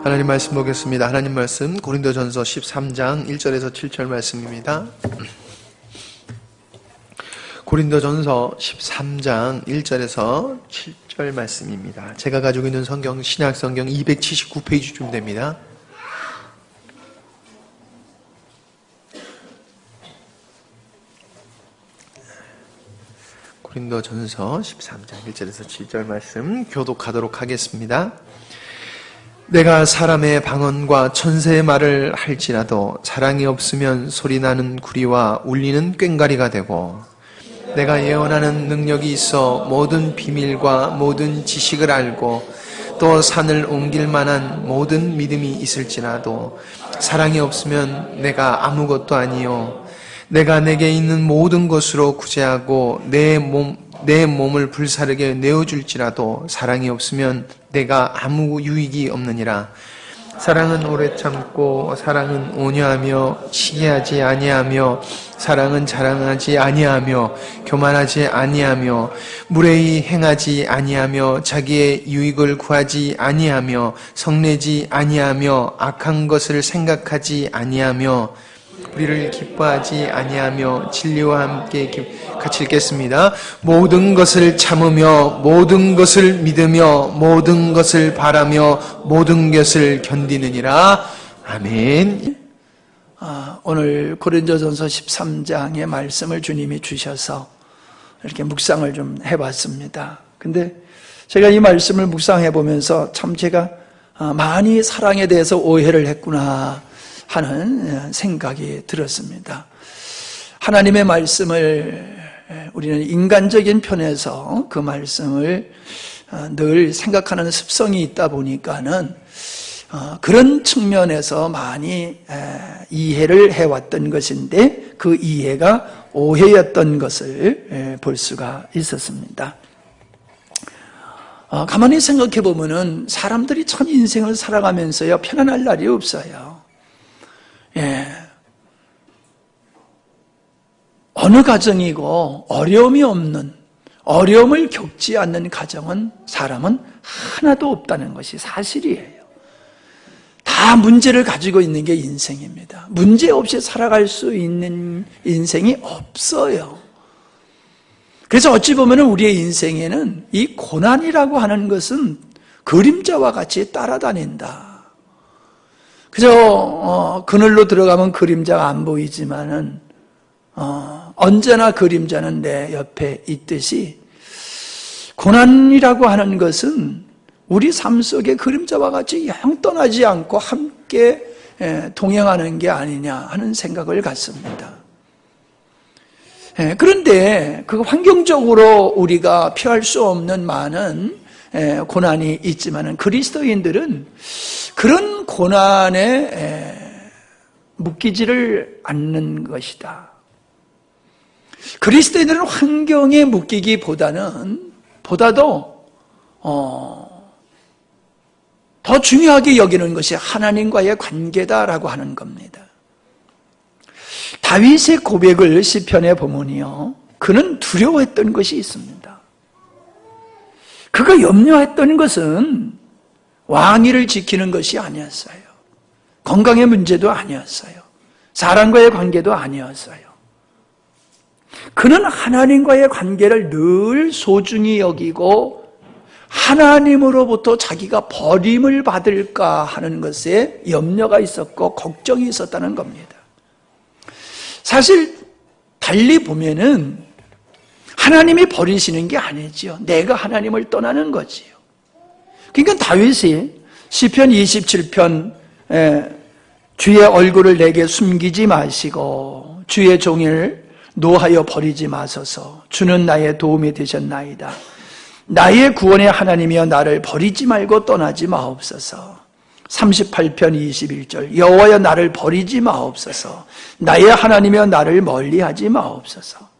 하나님 말씀 보겠습니다. 하나님 말씀 고린도전서 13장 1절에서 7절 말씀입니다. 고린도전서 13장 1절에서 7절 말씀입니다. 제가 가지고 있는 성경 신약성경 279페이지쯤 됩니다. 고린도전서 13장 1절에서 7절 말씀 교독하도록 하겠습니다. 내가 사람의 방언과 천사의 말을 할지라도 사랑이 없으면 소리나는 구리와 울리는 꽹과리가 되고, 내가 예언하는 능력이 있어 모든 비밀과 모든 지식을 알고 또 산을 옮길 만한 모든 믿음이 있을지라도 사랑이 없으면 내가 아무것도 아니요, 내가 내게 있는 모든 것으로 구제하고 내 몸을 불사르게 내어줄지라도 사랑이 없으면 내가 아무 유익이 없느니라. 사랑은 오래 참고 사랑은 온유하며 시기하지 아니하며 사랑은 자랑하지 아니하며 교만하지 아니하며 무례히 행하지 아니하며 자기의 유익을 구하지 아니하며 성내지 아니하며 악한 것을 생각하지 아니하며 우리를 기뻐하지 아니하며 진리와 함께 같이 읽겠습니다. 모든 것을 참으며 모든 것을 믿으며 모든 것을 바라며 모든 것을 견디느니라. 아멘. 오늘 고린도전서 13장의 말씀을 주님이 주셔서 이렇게 묵상을 좀 해봤습니다. 근데 제가 이 말씀을 묵상해 보면서 참 제가 많이 사랑에 대해서 오해를 했구나 하는 생각이 들었습니다. 하나님의 말씀을 우리는 인간적인 편에서 그 말씀을 늘 생각하는 습성이 있다 보니까는 그런 측면에서 많이 이해를 해왔던 것인데 그 이해가 오해였던 것을 볼 수가 있었습니다. 가만히 생각해 보면은 사람들이 참 인생을 살아가면서요 편안할 날이 없어요. 어느 가정이고 어려움이 없는, 어려움을 겪지 않는 가정은 사람은 하나도 없다는 것이 사실이에요. 다 문제를 가지고 있는 게 인생입니다. 문제 없이 살아갈 수 있는 인생이 없어요. 그래서 어찌 보면 우리의 인생에는 이 고난이라고 하는 것은 그림자와 같이 따라다닌다. 그저 그늘로 들어가면 그림자가 안 보이지만은 언제나 그림자는 내 옆에 있듯이 고난이라고 하는 것은 우리 삶 속의 그림자와 같이 영 떠나지 않고 함께 동행하는 게 아니냐 하는 생각을 갖습니다. 그런데 그 환경적으로 우리가 피할 수 없는 많은 고난이 있지만은 그리스도인들은 그런 고난에 묶이지를 않는 것이다. 그리스도인들은 환경에 보다도 더 중요하게 여기는 것이 하나님과의 관계다라고 하는 겁니다. 다윗의 고백을 시편에 보면요, 그는 두려워했던 것이 있습니다. 그가 염려했던 것은 왕위를 지키는 것이 아니었어요. 건강의 문제도 아니었어요. 사람과의 관계도 아니었어요. 그는 하나님과의 관계를 늘 소중히 여기고 하나님으로부터 자기가 버림을 받을까 하는 것에 염려가 있었고 걱정이 있었다는 겁니다. 사실 달리 보면은 하나님이 버리시는 게 아니지요. 내가 하나님을 떠나는 거지요. 그러니까 다윗이 시편 27편 주의 얼굴을 내게 숨기지 마시고 주의 종을 노하여 버리지 마소서. 주는 나의 도움이 되셨나이다. 나의 구원의 하나님이여 나를 버리지 말고 떠나지 마옵소서. 38편 21절 여호와여 나를 버리지 마옵소서. 나의 하나님이여 나를 멀리하지 마옵소서.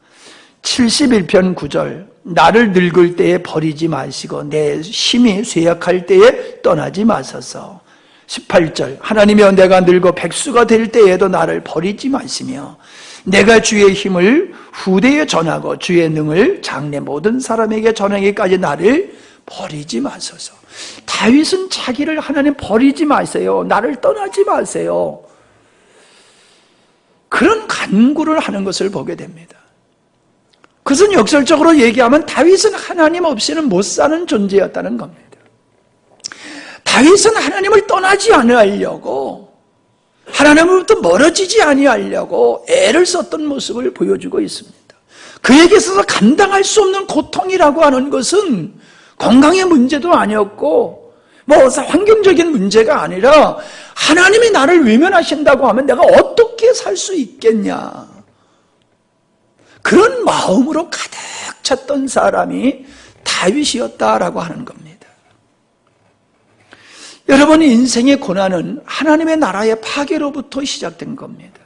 71편 9절 나를 늙을 때에 버리지 마시고 내 힘이 쇠약할 때에 떠나지 마소서. 18절 하나님이여 내가 늙어 백수가 될 때에도 나를 버리지 마시며 내가 주의 힘을 후대에 전하고 주의 능을 장래 모든 사람에게 전하기까지 나를 버리지 마소서. 다윗은 자기를 하나님 버리지 마세요. 나를 떠나지 마세요. 그런 간구를 하는 것을 보게 됩니다. 그것은 역설적으로 얘기하면 다윗은 하나님 없이는 못 사는 존재였다는 겁니다. 다윗은 하나님을 떠나지 않으려고, 하나님으로부터 멀어지지 아니하려고 애를 썼던 모습을 보여주고 있습니다. 그에게 있어서 감당할 수 없는 고통이라고 하는 것은 건강의 문제도 아니었고 환경적인 문제가 아니라 하나님이 나를 외면하신다고 하면 내가 어떻게 살 수 있겠냐, 그런 마음으로 가득 찼던 사람이 다윗이었다라고 하는 겁니다. 여러분, 인생의 고난은 하나님의 나라의 파괴로부터 시작된 겁니다.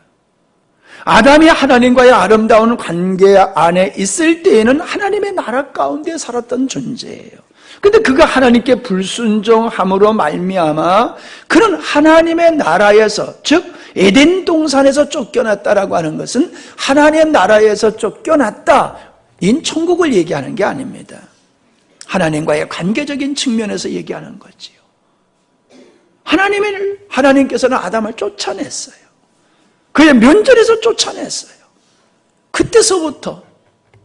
아담이 하나님과의 아름다운 관계 안에 있을 때에는 하나님의 나라 가운데 살았던 존재예요. 근데 그가 하나님께 불순종함으로 말미암아 그는 하나님의 나라에서, 즉 에덴 동산에서 쫓겨났다라고 하는 것은 하나님의 나라에서 쫓겨났다, 인 천국을 얘기하는 게 아닙니다. 하나님과의 관계적인 측면에서 얘기하는 거지요. 하나님께서는 아담을 쫓아냈어요. 그의 면전에서 쫓아냈어요. 그때서부터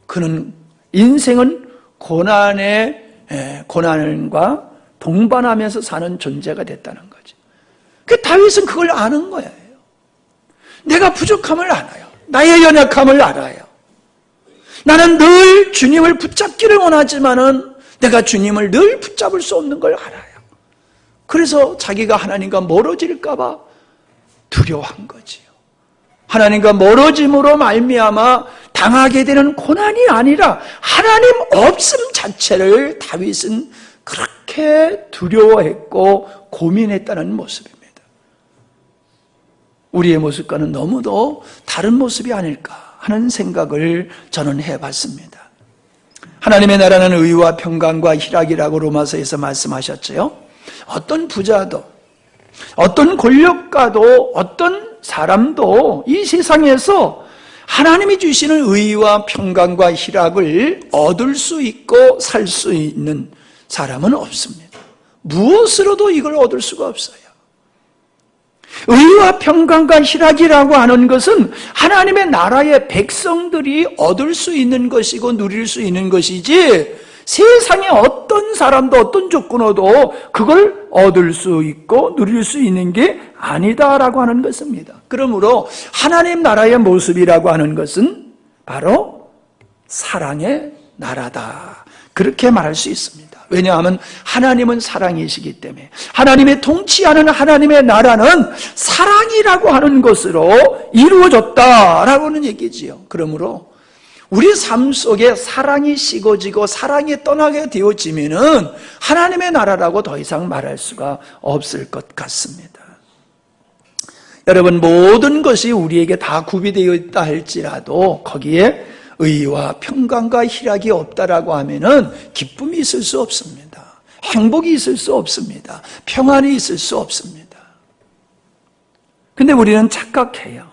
그는 인생은 고난과 동반하면서 사는 존재가 됐다는 거죠. 다윗은 그걸 아는 거예요. 내가 부족함을 알아요. 나의 연약함을 알아요. 나는 늘 주님을 붙잡기를 원하지만은 내가 주님을 늘 붙잡을 수 없는 걸 알아요. 그래서 자기가 하나님과 멀어질까 봐 두려워한 거지요. 하나님과 멀어짐으로 말미암아 당하게 되는 고난이 아니라 하나님 없음 자체를 다윗은 그렇게 두려워했고 고민했다는 모습입니다. 우리의 모습과는 너무도 다른 모습이 아닐까 하는 생각을 저는 해봤습니다. 하나님의 나라는 의와 평강과 희락이라고 로마서에서 말씀하셨죠. 어떤 부자도, 어떤 권력가도, 어떤 사람도 이 세상에서 하나님이 주시는 의와 평강과 희락을 얻을 수 있고 살 수 있는 사람은 없습니다. 무엇으로도 이걸 얻을 수가 없어요. 의와 평강과 희락이라고 하는 것은 하나님의 나라의 백성들이 얻을 수 있는 것이고 누릴 수 있는 것이지, 세상에 어떤 사람도 어떤 조건으로도 그걸 얻을 수 있고 누릴 수 있는 게 아니다라고 하는 것입니다. 그러므로 하나님 나라의 모습이라고 하는 것은 바로 사랑의 나라다, 그렇게 말할 수 있습니다. 왜냐하면 하나님은 사랑이시기 때문에 하나님의 통치하는 하나님의 나라는 사랑이라고 하는 것으로 이루어졌다라고 하는 얘기지요. 그러므로 우리 삶 속에 사랑이 식어지고 사랑이 떠나게 되어지면은 하나님의 나라라고 더 이상 말할 수가 없을 것 같습니다. 여러분, 모든 것이 우리에게 다 구비되어 있다 할지라도 거기에 의와 평강과 희락이 없다라고 하면은 기쁨이 있을 수 없습니다. 행복이 있을 수 없습니다. 평안이 있을 수 없습니다. 근데 우리는 착각해요.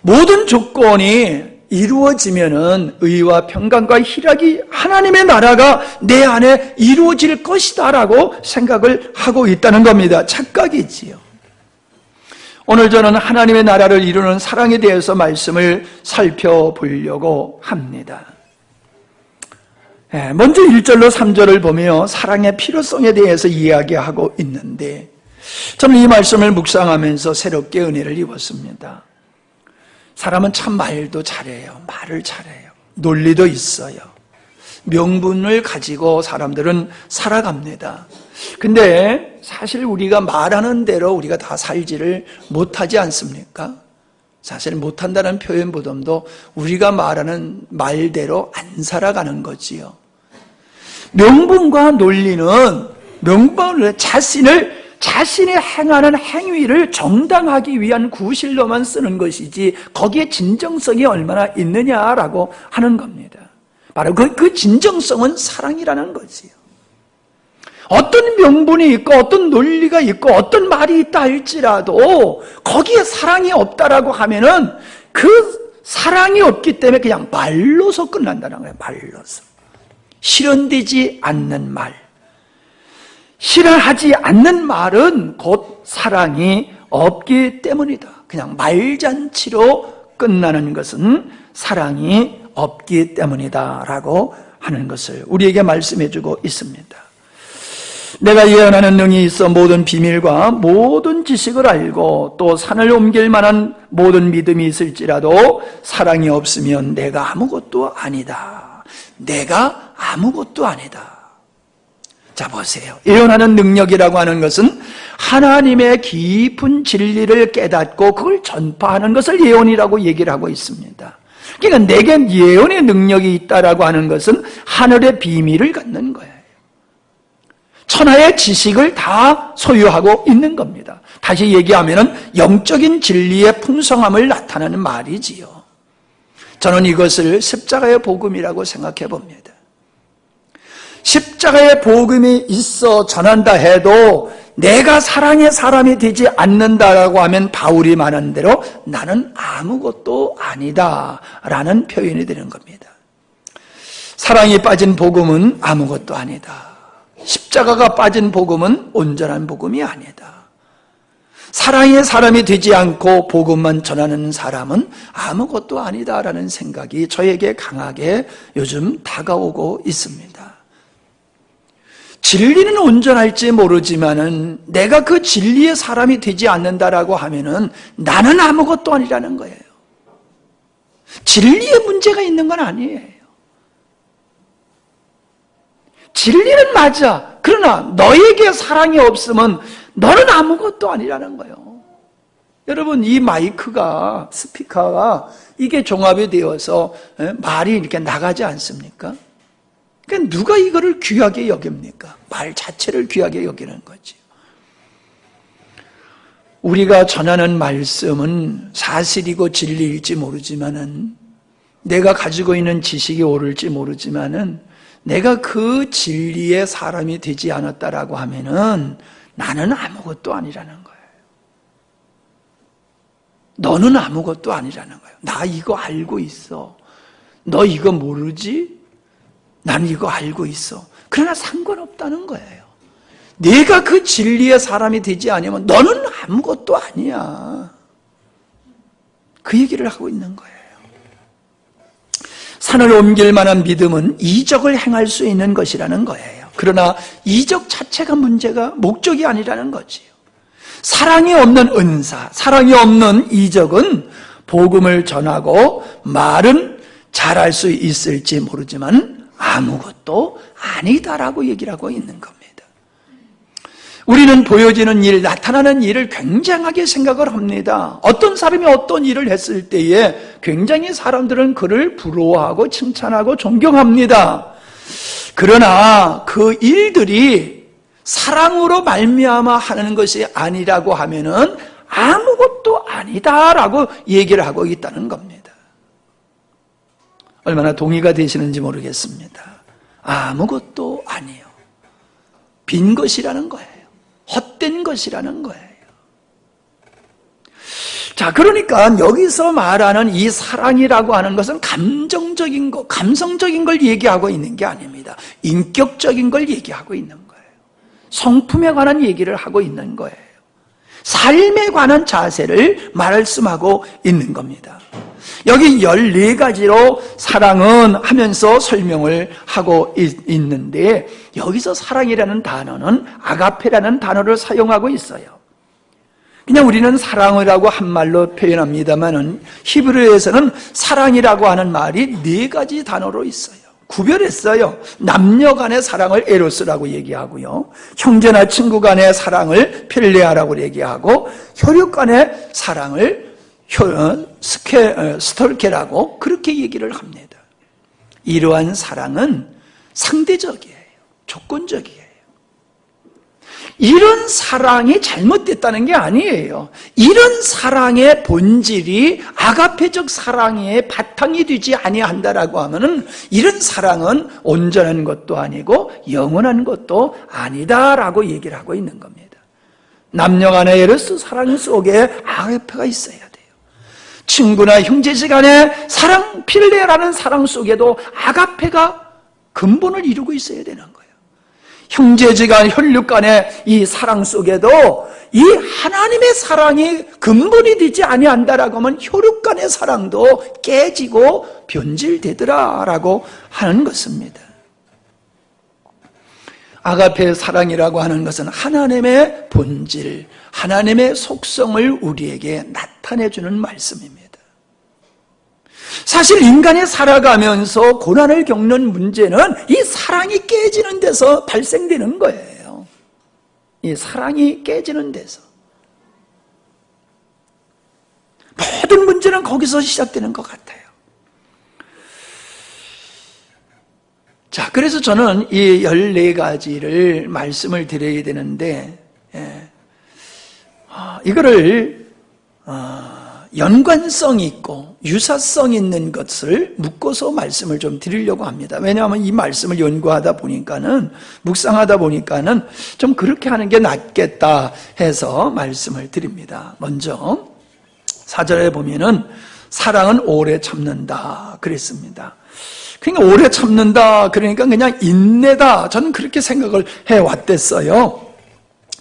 모든 조건이 이루어지면은 의와 평강과 희락이, 하나님의 나라가 내 안에 이루어질 것이다라고 생각을 하고 있다는 겁니다. 착각이지요. 오늘 저는 하나님의 나라를 이루는 사랑에 대해서 말씀을 살펴보려고 합니다. 먼저 1절로 3절을 보며 사랑의 필요성에 대해서 이야기하고 있는데, 저는 이 말씀을 묵상하면서 새롭게 은혜를 입었습니다. 사람은 참 말도 잘해요. 말을 잘해요. 논리도 있어요. 명분을 가지고 사람들은 살아갑니다. 근데 사실 우리가 말하는 대로 우리가 다 살지를 못하지 않습니까? 사실 못한다는 표현보다도 우리가 말하는 말대로 안 살아가는 거지요. 명분과 논리는 자신이 행하는 행위를 정당하기 위한 구실로만 쓰는 것이지 거기에 진정성이 얼마나 있느냐라고 하는 겁니다. 바로 그 진정성은 사랑이라는 거지요. 어떤 명분이 있고 어떤 논리가 있고 어떤 말이 있다 할지라도 거기에 사랑이 없다라고 하면은 그 사랑이 없기 때문에 그냥 말로서 끝난다는 거예요. 말로서. 실현되지 않는 말, 실현하지 않는 말은 곧 사랑이 없기 때문이다. 그냥 말잔치로 끝나는 것은 사랑이 없기 때문이다 라고 하는 것을 우리에게 말씀해주고 있습니다. 내가 예언하는 능이 있어 모든 비밀과 모든 지식을 알고 또 산을 옮길 만한 모든 믿음이 있을지라도 사랑이 없으면 내가 아무것도 아니다. 내가 아무것도 아니다. 자, 보세요. 예언하는 능력이라고 하는 것은 하나님의 깊은 진리를 깨닫고 그걸 전파하는 것을 예언이라고 얘기를 하고 있습니다. 그러니까 내게 예언의 능력이 있다라고 하는 것은 하늘의 비밀을 갖는 거예요. 천하의 지식을 다 소유하고 있는 겁니다. 다시 얘기하면 영적인 진리의 풍성함을 나타내는 말이지요. 저는 이것을 십자가의 복음이라고 생각해 봅니다. 십자가의 복음이 있어 전한다 해도 내가 사랑의 사람이 되지 않는다라고 하면 바울이 말한 대로 나는 아무것도 아니다 라는 표현이 되는 겁니다. 사랑이 빠진 복음은 아무것도 아니다. 십자가가 빠진 복음은 온전한 복음이 아니다. 사랑의 사람이 되지 않고 복음만 전하는 사람은 아무것도 아니다라는 생각이 저에게 강하게 요즘 다가오고 있습니다. 진리는 온전할지 모르지만은 내가 그 진리의 사람이 되지 않는다라고 하면은 나는 아무것도 아니라는 거예요. 진리에 문제가 있는 건 아니에요. 진리는 맞아. 그러나 너에게 사랑이 없으면 너는 아무것도 아니라는 거예요. 여러분, 이 마이크가, 스피커가 이게 종합이 되어서 말이 이렇게 나가지 않습니까? 그러니까 누가 이거를 귀하게 여깁니까? 말 자체를 귀하게 여기는 거지. 우리가 전하는 말씀은 사실이고 진리일지 모르지만은 내가 가지고 있는 지식이 옳을지 모르지만은 내가 그 진리의 사람이 되지 않았다라고 하면은 나는 아무것도 아니라는 거예요. 너는 아무것도 아니라는 거예요. 나 이거 알고 있어. 너 이거 모르지? 나는 이거 알고 있어. 그러나 상관없다는 거예요. 내가 그 진리의 사람이 되지 않으면 너는 아무것도 아니야. 그 얘기를 하고 있는 거예요. 산을 옮길 만한 믿음은 이적을 행할 수 있는 것이라는 거예요. 그러나 이적 자체가 문제가 목적이 아니라는 거지요. 사랑이 없는 은사, 사랑이 없는 이적은 복음을 전하고 말은 잘할 수 있을지 모르지만 아무것도 아니다라고 얘기를 하고 있는 겁니다. 우리는 보여지는 일, 나타나는 일을 굉장하게 생각을 합니다. 어떤 사람이 어떤 일을 했을 때에 굉장히 사람들은 그를 부러워하고 칭찬하고 존경합니다. 그러나 그 일들이 사랑으로 말미암아 하는 것이 아니라고 하면은 아무것도 아니다라고 얘기를 하고 있다는 겁니다. 얼마나 동의가 되시는지 모르겠습니다. 아무것도 아니요. 빈 것이라는 거예요. 헛된 것이라는 거예요. 자, 그러니까 여기서 말하는 이 사랑이라고 하는 것은 감정적인 것, 감성적인 걸 얘기하고 있는 게 아닙니다. 인격적인 걸 얘기하고 있는 거예요. 성품에 관한 얘기를 하고 있는 거예요. 삶에 관한 자세를 말씀하고 있는 겁니다. 여기 14가지로 사랑은 하면서 설명을 하고 있는데 여기서 사랑이라는 단어는 아가페라는 단어를 사용하고 있어요. 그냥 우리는 사랑이라고 한 말로 표현합니다만은 히브리어에서는 사랑이라고 하는 말이 4가지 단어로 있어요. 구별했어요. 남녀 간의 사랑을 에로스라고 얘기하고요. 형제나 친구 간의 사랑을 필레아라고 얘기하고 혈육 간의 사랑을 스톨케라고 그렇게 얘기를 합니다. 이러한 사랑은 상대적이에요. 조건적이에요. 이런 사랑이 잘못됐다는 게 아니에요. 이런 사랑의 본질이 아가페적 사랑의 바탕이 되지 아니한다라고 하면은 이런 사랑은 온전한 것도 아니고 영원한 것도 아니다라고 얘기를 하고 있는 겁니다. 남녀 간의 에로스 사랑 속에 아가페가 있어야 돼요. 친구나 형제지 간의 사랑, 필레라는 사랑 속에도 아가페가 근본을 이루고 있어야 되는 거예요. 형제지간, 혈육 간의 이 사랑 속에도 이 하나님의 사랑이 근본이 되지 아니한다라고 하면 혈육 간의 사랑도 깨지고 변질되더라라고 하는 것입니다. 아가페 사랑이라고 하는 것은 하나님의 본질, 하나님의 속성을 우리에게 나타내주는 말씀입니다. 사실 인간이 살아가면서 고난을 겪는 문제는 이 사랑이 깨지는 데서 발생되는 거예요. 이 사랑이 깨지는 데서. 모든 문제는 거기서 시작되는 것 같아요. 자, 그래서 저는 이 14가지를 말씀을 드려야 되는데, 이거를, 연관성 있고 유사성 있는 것을 묶어서 말씀을 좀 드리려고 합니다. 왜냐하면 이 말씀을 연구하다 보니까는, 묵상하다 보니까는 좀 그렇게 하는 게 낫겠다 해서 말씀을 드립니다. 먼저, 4절에 보면은, 사랑은 오래 참는다. 그랬습니다. 그러니까 오래 참는다. 그러니까 그냥 인내다. 저는 그렇게 생각을 해왔댔어요.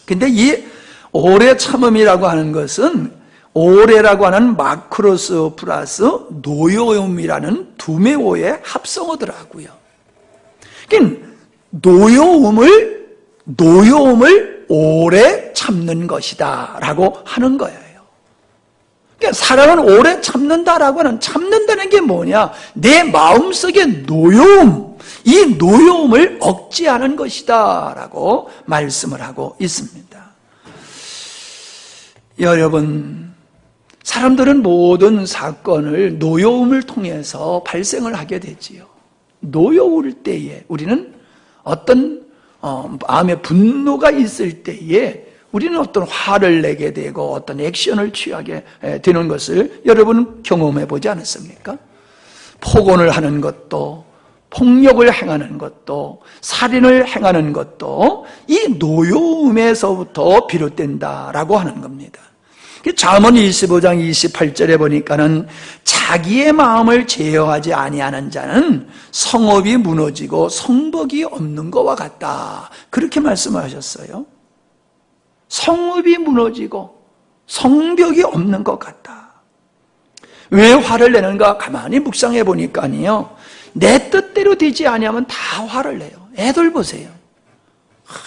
근데 이 오래 참음이라고 하는 것은 오래라고 하는 마크로스 플러스 노여움이라는 두메오의 합성어더라고요. 그러니까 노여움을 오래 참는 것이다 라고 하는 거예요. 그러니까 사랑은 오래 참는다라고 하는, 참는다는 게 뭐냐? 내 마음속의 노여움, 이 노여움을 억제하는 것이다 라고 말씀을 하고 있습니다. 여러분, 사람들은 모든 사건을 노여움을 통해서 발생을 하게 되지요. 노여울 때에 우리는 어떤 마음에 분노가 있을 때에 우리는 어떤 화를 내게 되고 어떤 액션을 취하게 되는 것을 여러분 경험해 보지 않았습니까? 폭언을 하는 것도, 폭력을 행하는 것도, 살인을 행하는 것도 이 노여움에서부터 비롯된다라고 하는 겁니다. 잠언 25장 28절에 보니까는 자기의 마음을 제어하지 아니하는 자는 성읍이 무너지고 성벽이 없는 것과 같다. 그렇게 말씀하셨어요. 성읍이 무너지고 성벽이 없는 것 같다. 왜 화를 내는가? 가만히 묵상해 보니까요, 내 뜻대로 되지 아니하면 다 화를 내요. 애들 보세요.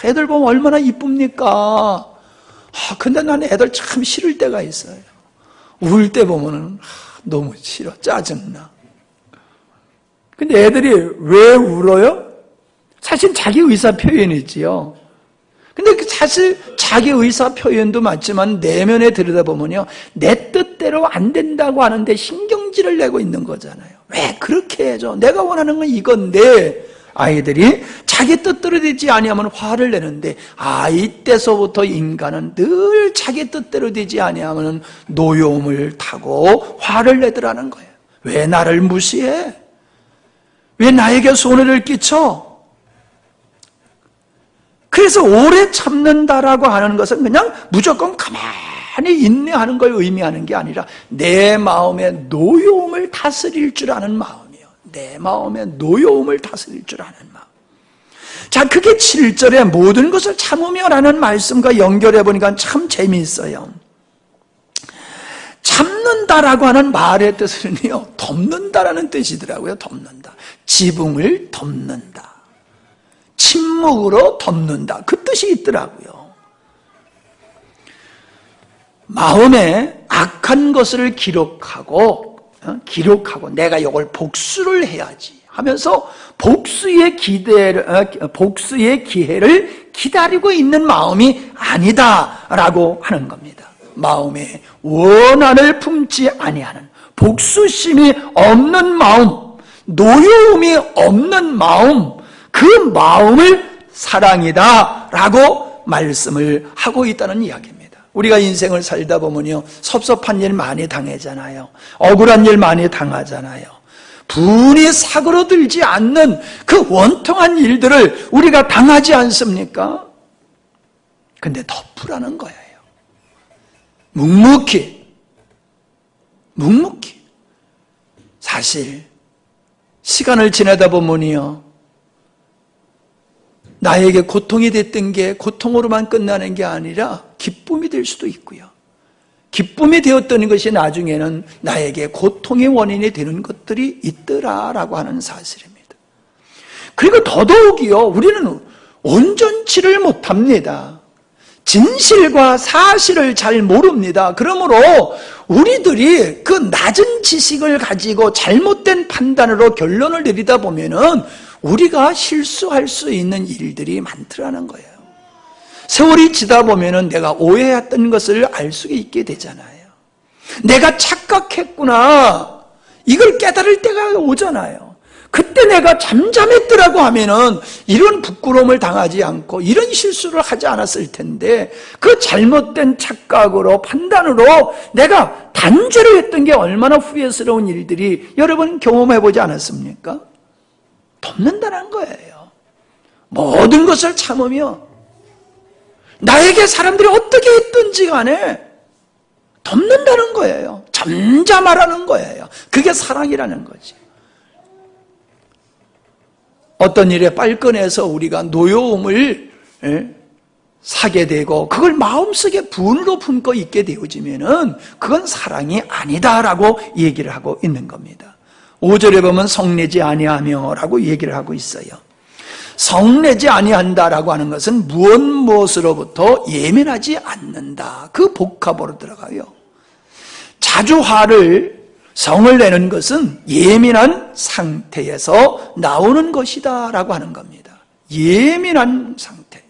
애들 보면 얼마나 이쁩니까? 근데 난 애들 참 싫을 때가 있어요. 울 때 보면은 너무 싫어, 짜증나. 근데 애들이 왜 울어요? 사실 자기 의사 표현이지요. 근데 사실 자기 의사 표현도 맞지만 내면에 들여다보면요, 내 뜻대로 안 된다고 하는데 신경질을 내고 있는 거잖아요. 왜 그렇게 해줘? 내가 원하는 건 이건데. 아이들이 자기 뜻대로 되지 아니하면 화를 내는데, 이때서부터 인간은 늘 자기 뜻대로 되지 아니하면 노여움을 타고 화를 내더라는 거예요. 왜 나를 무시해? 왜 나에게 손해를 끼쳐? 그래서 오래 참는다라고 하는 것은 그냥 무조건 가만히 인내하는 걸 의미하는 게 아니라 내 마음의 노여움을 다스릴 줄 아는 마음이에요. 내 마음의 노여움을 다스릴 줄 아는 마음. 자, 그게 7절에 모든 것을 참으며라는 말씀과 연결해 보니까 참 재미있어요. 참는다라고 하는 말의 뜻은요, 덮는다라는 뜻이더라고요. 덮는다. 지붕을 덮는다. 침묵으로 덮는다. 그 뜻이 있더라고요. 마음에 악한 것을 기록하고 내가 이걸 복수를 해야지 하면서 복수의 기회를 기다리고 있는 마음이 아니다라고 하는 겁니다. 마음에 원한을 품지 아니하는, 복수심이 없는 마음, 노여움이 없는 마음, 그 마음을 사랑이다라고 말씀을 하고 있다는 이야기입니다. 우리가 인생을 살다 보면요, 섭섭한 일 많이 당하잖아요. 억울한 일 많이 당하잖아요. 분이 사그러들지 않는 그 원통한 일들을 우리가 당하지 않습니까? 근데 덮으라는 거예요. 묵묵히. 사실 시간을 지나다 보면요, 나에게 고통이 됐던 게 고통으로만 끝나는 게 아니라 기쁨이 될 수도 있고요. 기쁨이 되었던 것이 나중에는 나에게 고통의 원인이 되는 것들이 있더라라고 하는 사실입니다. 그리고 더더욱이요, 우리는 온전치를 못합니다. 진실과 사실을 잘 모릅니다. 그러므로 우리들이 그 낮은 지식을 가지고 잘못된 판단으로 결론을 내리다 보면은 우리가 실수할 수 있는 일들이 많더라는 거예요. 세월이 지다 보면은 내가 오해했던 것을 알 수 있게 되잖아요. 내가 착각했구나, 이걸 깨달을 때가 오잖아요. 그때 내가 잠잠했더라고 하면은 이런 부끄러움을 당하지 않고 이런 실수를 하지 않았을 텐데, 그 잘못된 착각으로, 판단으로 내가 단죄를 했던 게 얼마나 후회스러운 일들이 여러분 경험해보지 않았습니까? 덮는다는 거예요. 모든 것을 참으며 나에게 사람들이 어떻게 했든지 간에 덮는다는 거예요. 잠잠하라는 거예요. 그게 사랑이라는 거지. 어떤 일에 빨끈해서 우리가 노여움을 사게 되고 그걸 마음속에 분으로 품고 있게 되어지면은 그건 사랑이 아니다라고 얘기를 하고 있는 겁니다. 5절에 보면 성내지 아니하며 라고 얘기를 하고 있어요. 성내지 아니한다라고 하는 것은 무엇으로부터 예민하지 않는다, 그 복합으로 들어가요. 자주 성을 내는 것은 예민한 상태에서 나오는 것이다 라고 하는 겁니다. 예민한 상태.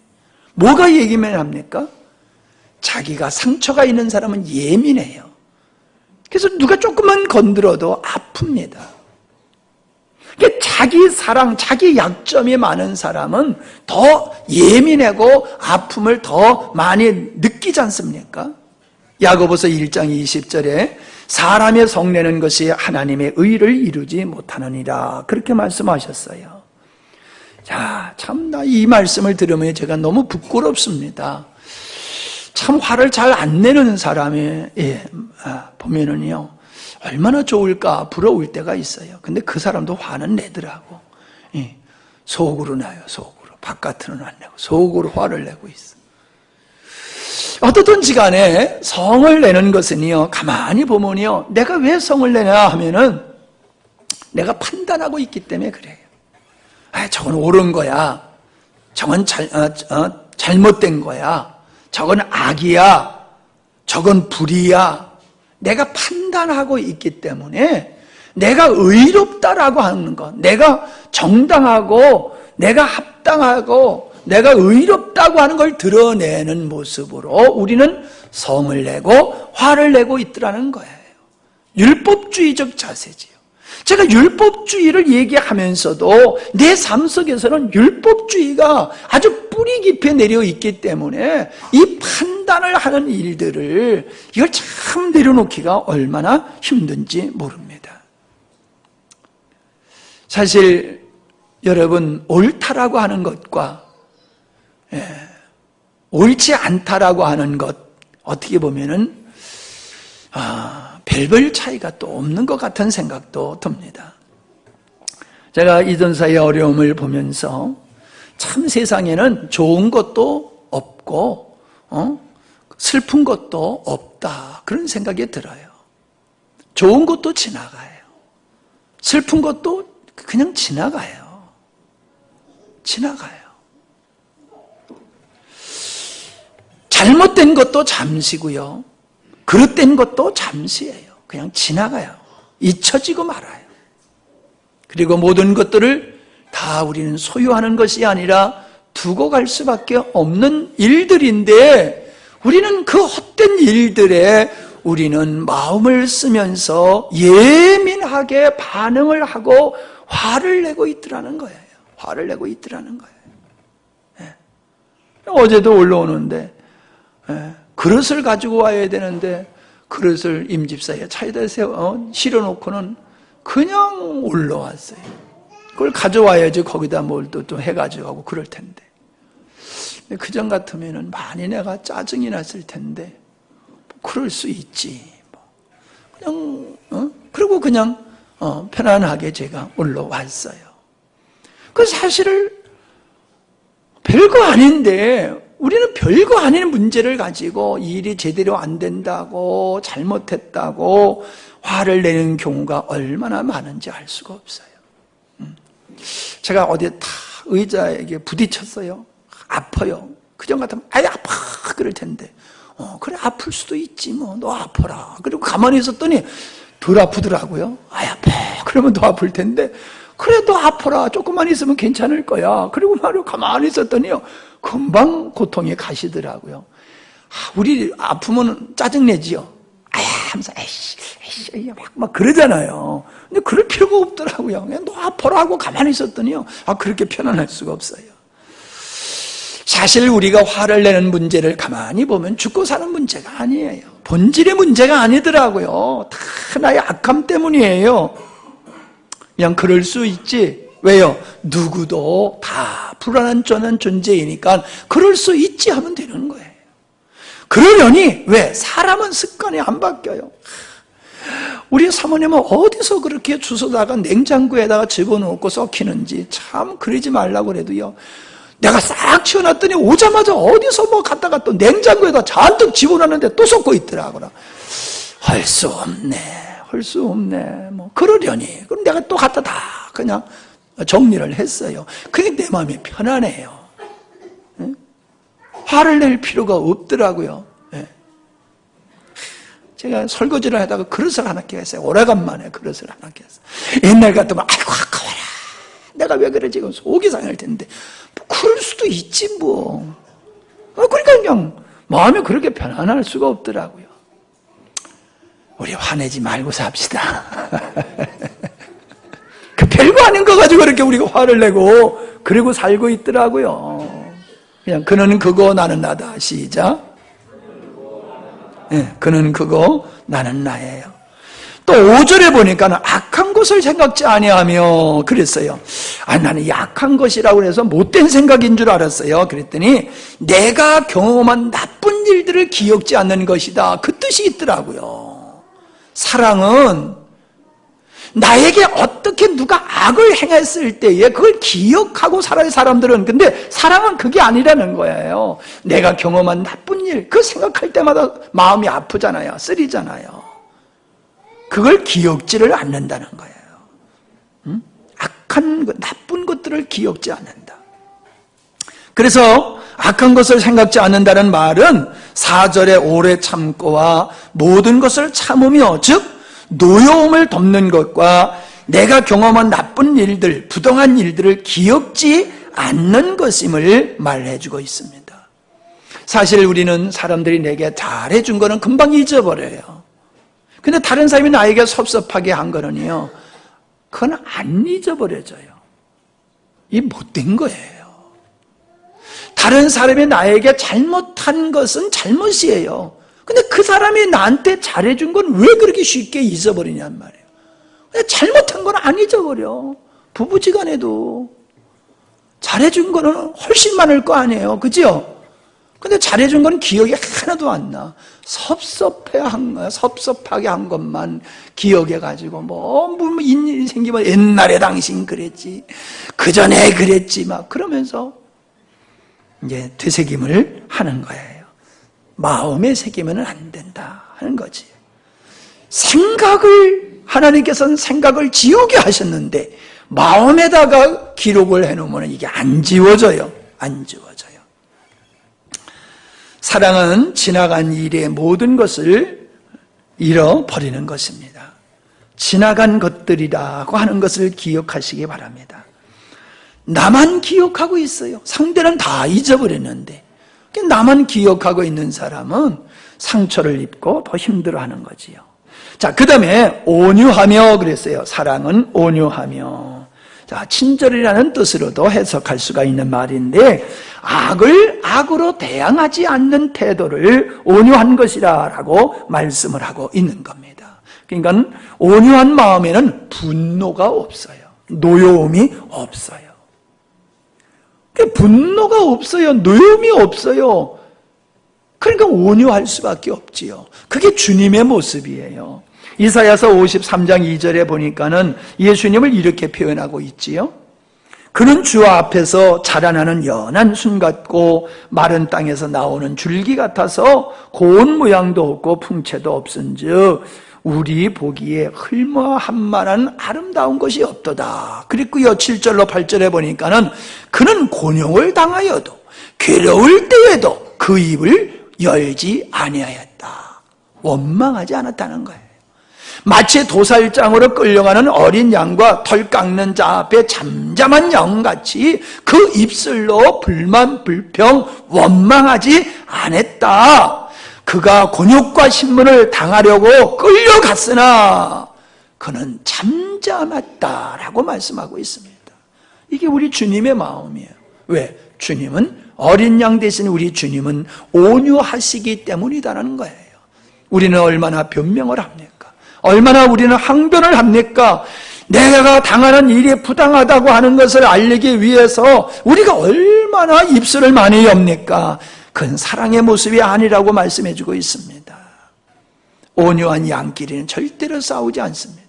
뭐가 예민합니까? 자기가 상처가 있는 사람은 예민해요. 그래서 누가 조금만 건드려도 아픕니다. 그러니까 자기 사랑, 자기 약점이 많은 사람은 더 예민하고 아픔을 더 많이 느끼지 않습니까? 야고보서 1장 20절에 사람의 성내는 것이 하나님의 의를 이루지 못하느니라, 그렇게 말씀하셨어요. 자, 참 나 이 말씀을 들으면 제가 너무 부끄럽습니다. 참 화를 잘 안 내는 사람이 보면은요, 얼마나 좋을까 부러울 때가 있어요. 근데 그 사람도 화는 내더라고. 속으로 나요, 속으로. 바깥으로는 안 내고 속으로 화를 내고 있어. 어떻든지 간에 성을 내는 것은요, 가만히 보면요, 내가 왜 성을 내냐 하면은 내가 판단하고 있기 때문에 그래요. 저건 옳은 거야, 저건 잘못된 거야, 저건 악이야, 저건 불이야, 내가 판단하고 있기 때문에 내가 의롭다라고 하는 것, 내가 정당하고 내가 합당하고 내가 의롭다고 하는 걸 드러내는 모습으로 우리는 성을 내고 화를 내고 있더라는 거예요. 율법주의적 자세지요. 제가 율법주의를 얘기하면서도 내 삶 속에서는 율법주의가 아주 뿌리 깊이 내려 있기 때문에 이 판단을 하는 일들을, 이걸 참 내려놓기가 얼마나 힘든지 모릅니다. 사실 여러분, 옳다라고 하는 것과 옳지 않다라고 하는 것, 어떻게 보면은 별별 차이가 또 없는 것 같은 생각도 듭니다. 제가 이전사의 어려움을 보면서 참 세상에는 좋은 것도 없고 슬픈 것도 없다, 그런 생각이 들어요. 좋은 것도 지나가요. 슬픈 것도 그냥 지나가요. 잘못된 것도 잠시고요, 그릇된 것도 잠시예요. 그냥 지나가요. 잊혀지고 말아요. 그리고 모든 것들을 다 우리는 소유하는 것이 아니라 두고 갈 수밖에 없는 일들인데, 우리는 그 헛된 일들에 우리는 마음을 쓰면서 예민하게 반응을 하고 화를 내고 있더라는 거예요. 어제도 올라오는데 그릇을 가지고 와야 되는데 그릇을 임집사에 차에다 실어놓고는 그냥 올라왔어요. 그걸 가져와야지 거기다 뭘 또 해가지고 하고 그럴 텐데, 그전 같으면은 많이 내가 짜증이 났을 텐데 그럴 수 있지, 그냥 그리고 그냥 편안하게 제가 올라왔어요. 그 사실을 별거 아닌데 우리는 별거 아닌 문제를 가지고 일이 제대로 안 된다고 잘못했다고 화를 내는 경우가 얼마나 많은지 알 수가 없어요. 제가 어디에 다 의자에게 부딪혔어요. 아파요. 그전 같으면 아이 아파 그럴 텐데 그래 아플 수도 있지 뭐 너 아파라. 그리고 가만히 있었더니 덜 아프더라고요. 아이 아파 그러면 더 아플 텐데 그래 너 아파라 조금만 있으면 괜찮을 거야. 그리고 말이요 가만히 있었더니요 금방 고통이 가시더라고요. 우리 아프면 짜증내지요. 아야 하면서 에이씨 막 그러잖아요. 근데 그럴 필요가 없더라고요. 그냥 너 아파라 하고 가만히 있었더니요 그렇게 편안할 수가 없어요. 사실 우리가 화를 내는 문제를 가만히 보면 죽고 사는 문제가 아니에요. 본질의 문제가 아니더라고요. 다 나의 악함 때문이에요. 그냥 그럴 수 있지. 왜요? 누구도 다 불안한 존재이니까 그럴 수 있지 하면 되는 거예요. 그러려니 왜? 사람은 습관이 안 바뀌어요. 우리 사모님은 어디서 그렇게 주워다가 냉장고에다가 집어넣고 썩히는지 참 그러지 말라고 그래도요. 내가 싹 치워놨더니 오자마자 어디서 뭐 갖다가 또 냉장고에다 잔뜩 집어넣는데 또 썩고 있더라고요. 할 수 없네. 할 수 없네. 뭐 그러려니. 그럼 내가 또 갖다 다 그냥 정리를 했어요. 그게 내 마음이 편안해요. 네? 화를 낼 필요가 없더라고요. 네. 제가 설거지를 하다가 그릇을 하나 깨었어요. 오래간만에 그릇을 하나 깨었어요. 옛날 같으면 아이고 아까워라. 내가 왜 그러지? 속이 상할 텐데. 뭐 그럴 수도 있지 뭐. 그러니까 그냥 마음이 그렇게 편안할 수가 없더라고요. 우리 화내지 말고 삽시다. 그 별거 아닌 거 가지고 이렇게 우리가 화를 내고 그리고 살고 있더라고요. 그냥 그는 그거 나는 나다. 시작. 네, 그는 그거 나는 나예요. 또 5절에 보니까는 악한 것을 생각지 아니하며 그랬어요. 나는 이 악한 것이라고 해서 못된 생각인 줄 알았어요. 그랬더니 내가 경험한 나쁜 일들을 기억지 않는 것이다. 그 뜻이 있더라고요. 사랑은 나에게 어떻게 누가 악을 행했을 때에 그걸 기억하고 살아요, 사람들은. 근데 사랑은 그게 아니라는 거예요. 내가 경험한 나쁜 일, 그거 생각할 때마다 마음이 아프잖아요. 쓰리잖아요. 그걸 기억지를 않는다는 거예요. 악한 것, 나쁜 것들을 기억지 않는다. 그래서 악한 것을 생각지 않는다는 말은 4절에 오래 참고와 모든 것을 참으며, 즉 노여움을 덮는 것과 내가 경험한 나쁜 일들, 부당한 일들을 기억지 않는 것임을 말해주고 있습니다. 사실 우리는 사람들이 내게 잘해준 거는 금방 잊어버려요. 근데 다른 사람이 나에게 섭섭하게 한 거는요, 그건 안 잊어버려져요. 이 못된 거예요. 다른 사람이 나에게 잘못한 것은 잘못이에요. 근데 그 사람이 나한테 잘해준 건 왜 그렇게 쉽게 잊어버리냔 말이에요. 근데 잘못한 건 안 잊어버려. 부부지간에도 잘해준 거는 훨씬 많을 거 아니에요. 그죠? 근데 잘해준 건 기억이 하나도 안 나. 섭섭하게 한 것만 기억해가지고 뭐 일 생기면 옛날에 당신 그랬지, 그 전에 그랬지 막 그러면서 이제 되새김을 하는 거예요. 마음에 새기면 안 된다 하는 거지. 하나님께서는 생각을 지우게 하셨는데 마음에다가 기록을 해놓으면 이게 안 지워져요. 안 지워져요. 사랑은 지나간 일의 모든 것을 잃어버리는 것입니다. 지나간 것들이라고 하는 것을 기억하시기 바랍니다. 나만 기억하고 있어요. 상대는 다 잊어버렸는데 나만 기억하고 있는 사람은 상처를 입고 더 힘들어하는 거지요. 자, 그 다음에 온유하며 그랬어요. 사랑은 온유하며. 자, 친절이라는 뜻으로도 해석할 수가 있는 말인데 악을 악으로 대항하지 않는 태도를 온유한 것이라고 말씀을 하고 있는 겁니다. 그러니까 온유한 마음에는 분노가 없어요. 노여움이 없어요. 분노가 없어요. 노여움이 없어요. 그러니까 온유할 수밖에 없지요. 그게 주님의 모습이에요. 이사야서 53장 2절에 보니까는 예수님을 이렇게 표현하고 있지요. 그는 주 앞에서 자라나는 연한 순 같고 마른 땅에서 나오는 줄기 같아서 고운 모양도 없고 풍채도 없은즉 우리 보기에 흘모할 만한 아름다운 것이 없도다. 그리고요 7절로 8절에 보니까는 그는 곤욕을 당하여도 괴로울 때에도 그 입을 열지 아니하였다. 원망하지 않았다는 거예요. 마치 도살장으로 끌려가는 어린 양과 털 깎는 자 앞에 잠잠한 양같이 그 입술로 불만 불평 원망하지 않았다. 그가 곤욕과 신문을 당하려고 끌려갔으나 그는 잠잠했다라고 말씀하고 있습니다. 이게 우리 주님의 마음이에요. 왜? 주님은 어린 양 대신 우리 주님은 온유하시기 때문이다라는 거예요. 우리는 얼마나 변명을 합니까? 얼마나 우리는 항변을 합니까? 내가 당하는 일이 부당하다고 하는 것을 알리기 위해서 우리가 얼마나 입술을 많이 엽니까? 그건 사랑의 모습이 아니라고 말씀해주고 있습니다. 온유한 양끼리는 절대로 싸우지 않습니다.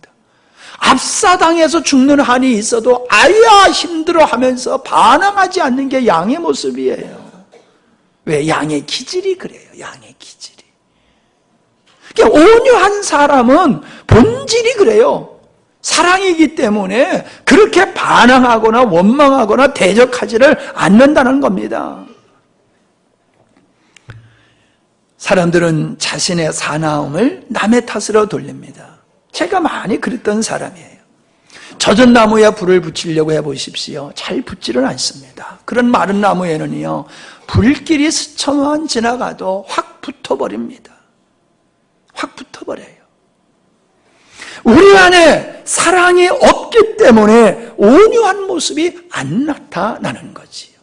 압사당해서 죽는 한이 있어도 아야 힘들어하면서 반항하지 않는 게 양의 모습이에요. 왜? 양의 기질이 그래요. 양의 기질이. 그러니까 온유한 사람은 본질이 그래요. 사랑이기 때문에 그렇게 반항하거나 원망하거나 대적하지를 않는다는 겁니다. 사람들은 자신의 사나움을 남의 탓으로 돌립니다. 제가 많이 그랬던 사람이에요. 젖은 나무에 불을 붙이려고 해보십시오. 잘 붙지를 않습니다. 그런 마른 나무에는요, 불길이 스쳐만 지나가도 확 붙어버립니다. 확 붙어버려요. 우리 안에 사랑이 없기 때문에 온유한 모습이 안 나타나는 거지요.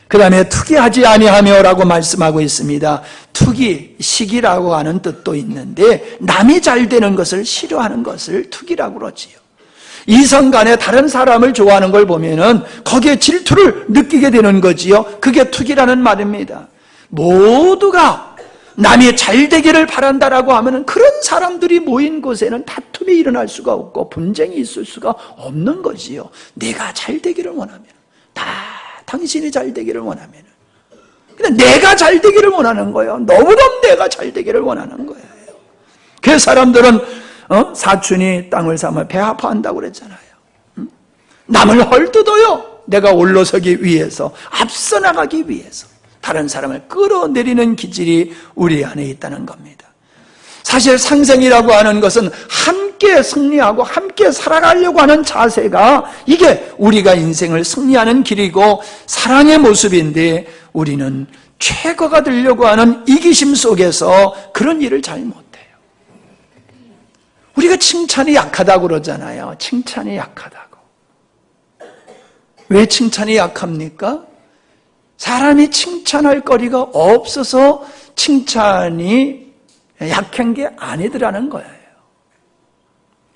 그 다음에 투기하지 아니하며라고 말씀하고 있습니다. 투기, 시기라고 하는 뜻도 있는데 남이 잘 되는 것을 싫어하는 것을 투기라고 그러지요. 이성 간에 다른 사람을 좋아하는 걸 보면은 거기에 질투를 느끼게 되는 거지요. 그게 투기라는 말입니다. 모두가 남이 잘 되기를 바란다라고 하면은 그런 사람들이 모인 곳에는 다툼이 일어날 수가 없고 분쟁이 있을 수가 없는 거지요. 내가 잘 되기를 원하면, 당신이 잘 되기를 원하면, 근데 내가 잘 되기를 원하는 거예요. 너무너무 내가 잘 되기를 원하는 거예요. 그 사람들은 사촌이 땅을 사면 배 아파한다고 그랬잖아요. 남을 헐뜯어요. 내가 올라서기 위해서, 앞서 나가기 위해서. 다른 사람을 끌어내리는 기질이 우리 안에 있다는 겁니다. 사실 상생이라고 하는 것은 함께 승리하고 함께 살아가려고 하는 자세가 이게 우리가 인생을 승리하는 길이고 사랑의 모습인데 우리는 최고가 되려고 하는 이기심 속에서 그런 일을 잘 못해요. 우리가 칭찬이 약하다고 그러잖아요. 칭찬이 약하다고. 왜 칭찬이 약합니까? 사람이 칭찬할 거리가 없어서 칭찬이 약한 게 아니더라는 거예요.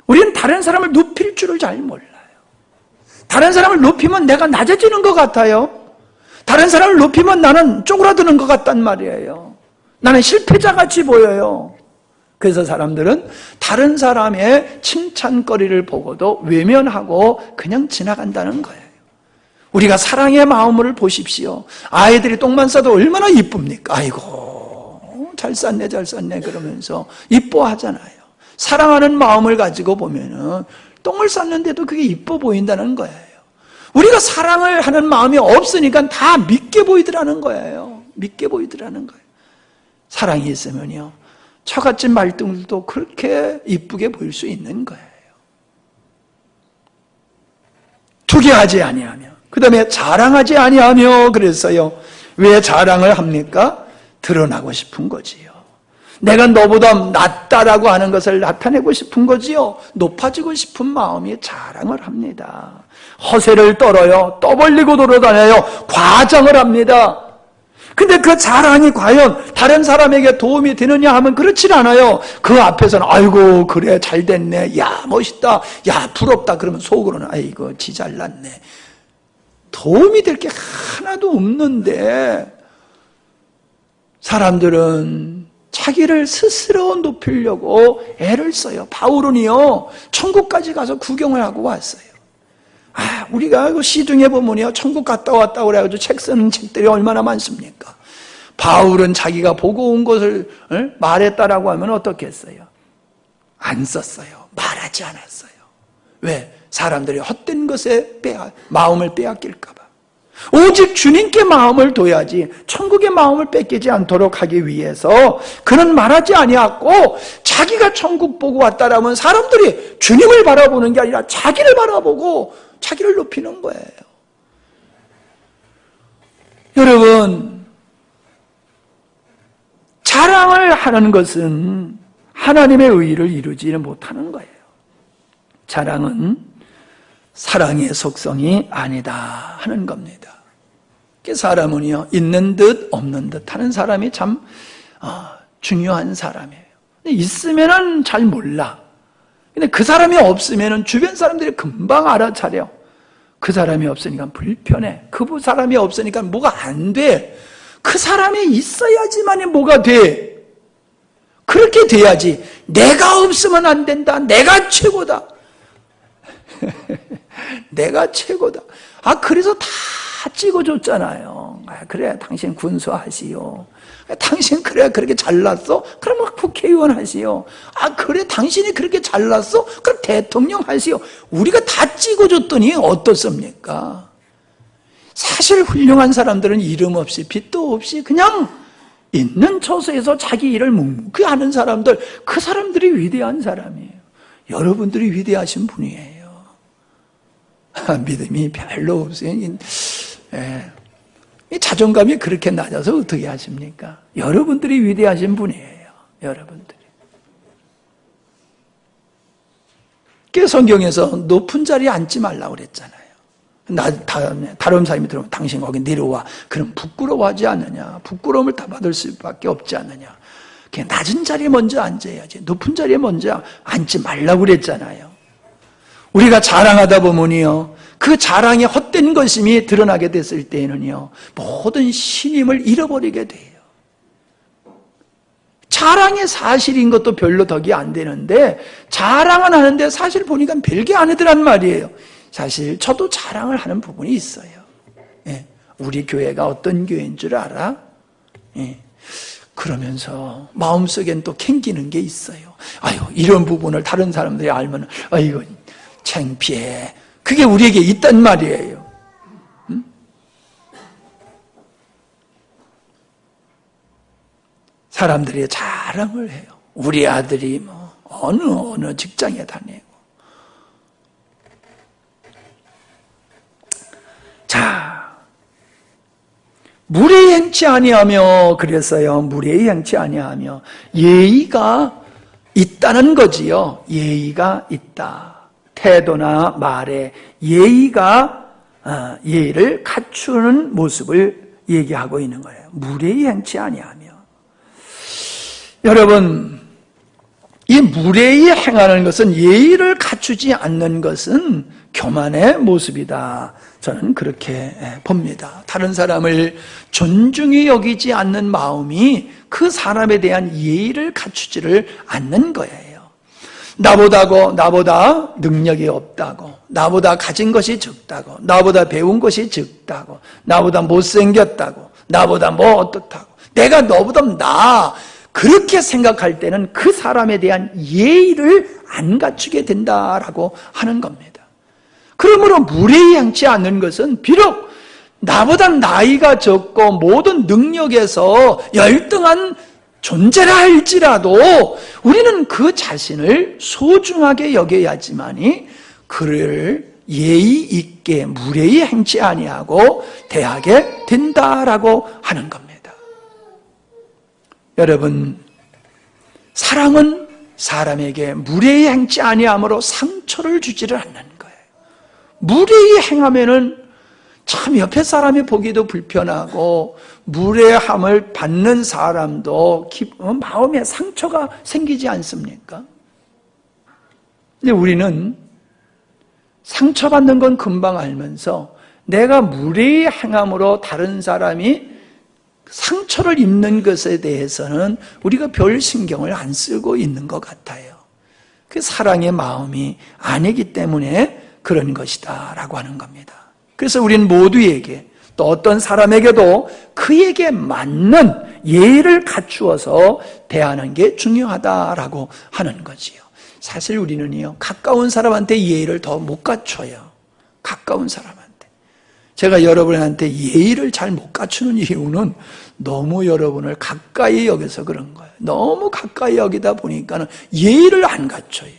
우리는 다른 사람을 높일 줄을 잘 몰라요. 다른 사람을 높이면 내가 낮아지는 것 같아요. 다른 사람을 높이면 나는 쪼그라드는 것 같단 말이에요. 나는 실패자같이 보여요. 그래서 사람들은 다른 사람의 칭찬거리를 보고도 외면하고 그냥 지나간다는 거예요. 우리가 사랑의 마음을 보십시오. 아이들이 똥만 싸도 얼마나 이쁩니까? 아이고 잘 쌌네 잘 쌌네 그러면서 이뻐하잖아요. 사랑하는 마음을 가지고 보면은 똥을 쌌는데도 그게 이뻐 보인다는 거예요. 우리가 사랑을 하는 마음이 없으니까 다 밉게 보이더라는 거예요. 밉게 보이더라는 거예요. 사랑이 있으면요 처갓집 말등들도 그렇게 이쁘게 보일 수 있는 거예요. 투기하지 아니하며 그 다음에 자랑하지 아니하며 그랬어요. 왜 자랑을 합니까? 드러나고 싶은 거지요. 내가 너보다 낫다라고 하는 것을 나타내고 싶은 거지요. 높아지고 싶은 마음이 자랑을 합니다. 허세를 떨어요. 떠벌리고 돌아다녀요. 과장을 합니다. 근데 그 자랑이 과연 다른 사람에게 도움이 되느냐 하면 그렇진 않아요. 그 앞에서는 아이고 그래 잘 됐네. 야 멋있다. 야 부럽다. 그러면 속으로는 아이고 지 잘났네. 도움이 될 게 하나도 없는데 사람들은 자기를 스스로 높이려고 애를 써요. 바울은요 천국까지 가서 구경을 하고 왔어요. 우리가 그 시중에 보면요, 천국 갔다 왔다고 그래가지고 책 쓰는 책들이 얼마나 많습니까? 바울은 자기가 보고 온 것을 말했다라고 하면 어떻게 했어요? 안 썼어요. 말하지 않았어요. 왜? 사람들이 헛된 것에 마음을 빼앗길까 봐. 오직 주님께 마음을 둬야지 천국의 마음을 뺏기지 않도록 하기 위해서 그는 말하지 아니했고, 자기가 천국 보고 왔다라면 사람들이 주님을 바라보는 게 아니라 자기를 바라보고 자기를 높이는 거예요. 여러분, 자랑을 하는 것은 하나님의 의의를 이루지는 못하는 거예요. 자랑은 사랑의 속성이 아니다 하는 겁니다. 사람은요, 있는 듯 없는 듯 하는 사람이 참 중요한 사람이에요. 있으면은 잘 몰라. 근데 그 사람이 없으면은 주변 사람들이 금방 알아차려. 그 사람이 없으니까 불편해. 그 사람이 없으니까 뭐가 안 돼. 그 사람이 있어야지만이 뭐가 돼. 그렇게 돼야지. 내가 없으면 안 된다. 내가 최고다. 내가 최고다. 그래서 다 찍어줬잖아요. 그래, 당신 군수하시오. 당신 그래, 그렇게 잘났어? 그럼 국회의원 하시오. 그래, 당신이 그렇게 잘났어? 그럼 대통령 하시오. 우리가 다 찍어줬더니 어떻습니까? 사실 훌륭한 사람들은 이름 없이 빚도 없이 그냥 있는 처소에서 자기 일을 묵묵히 하는 사람들, 그 사람들이 위대한 사람이에요. 여러분들이 위대하신 분이에요. 믿음이 별로 없어요. 이 자존감이 그렇게 낮아서 어떻게 하십니까? 여러분들이 위대하신 분이에요. 여러분들이. 성경에서 높은 자리에 앉지 말라고 그랬잖아요. 다른 사람이 들어오면 당신 거기 내려와. 그럼 부끄러워하지 않느냐? 부끄러움을 다 받을 수밖에 없지 않느냐? 그냥 낮은 자리에 먼저 앉아야지. 높은 자리에 먼저 앉지 말라고 그랬잖아요. 우리가 자랑하다 보면요, 그 자랑이 헛된 것임이 드러나게 됐을 때에는요, 모든 신임을 잃어버리게 돼요. 자랑이 사실인 것도 별로 덕이 안 되는데, 자랑은 하는데 사실 보니까 별게 아니더란 말이에요. 사실 저도 자랑을 하는 부분이 있어요. 우리 교회가 어떤 교회인 줄 알아? 그러면서 마음속엔 또 캥기는 게 있어요. 이런 부분을 다른 사람들이 알면 창피해. 그게 우리에게 있단 말이에요. 사람들이 자랑을 해요. 우리 아들이 어느 직장에 다니고. 자, 무례히 행치 아니하며, 그랬어요. 무례히 행치 아니하며 예의가 있다는 거지요. 예의가 있다. 태도나 말에 예의를 갖추는 모습을 얘기하고 있는 거예요. 무례히 행치 아니하며. 여러분, 이 무례히 행하는 것은, 예의를 갖추지 않는 것은 교만의 모습이다. 저는 그렇게 봅니다. 다른 사람을 존중히 여기지 않는 마음이 그 사람에 대한 예의를 갖추지를 않는 거예요. 나보다 능력이 없다고, 나보다 가진 것이 적다고, 나보다 배운 것이 적다고, 나보다 못생겼다고, 나보다 어떻다고, 내가 너보다 나아. 그렇게 생각할 때는 그 사람에 대한 예의를 안 갖추게 된다라고 하는 겁니다. 그러므로 무례히 행치 않는 것은 비록 나보다 나이가 적고 모든 능력에서 열등한 존재라 할지라도 우리는 그 자신을 소중하게 여겨야지만이 그를 예의 있게 무례히 행치 아니하고 대하게 된다라고 하는 겁니다. 여러분, 사랑은 사람에게 무례히 행치 아니함으로 상처를 주지를 않는 거예요. 무례히 행하면은 참 옆에 사람이 보기도 불편하고 무례함을 받는 사람도 마음에 상처가 생기지 않습니까? 근데 우리는 상처받는 건 금방 알면서 내가 무례히 행함으로 다른 사람이 상처를 입는 것에 대해서는 우리가 별 신경을 안 쓰고 있는 것 같아요. 그 사랑의 마음이 아니기 때문에 그런 것이다 라고 하는 겁니다. 그래서 우리는 모두에게 또 어떤 사람에게도 그에게 맞는 예의를 갖추어서 대하는 게 중요하다라고 하는 거지요. 사실 우리는요, 가까운 사람한테 예의를 더 못 갖춰요. 가까운 사람한테. 제가 여러분한테 예의를 잘 못 갖추는 이유는 너무 여러분을 가까이 여겨서 그런 거예요. 너무 가까이 여기다 보니까는 예의를 안 갖춰요.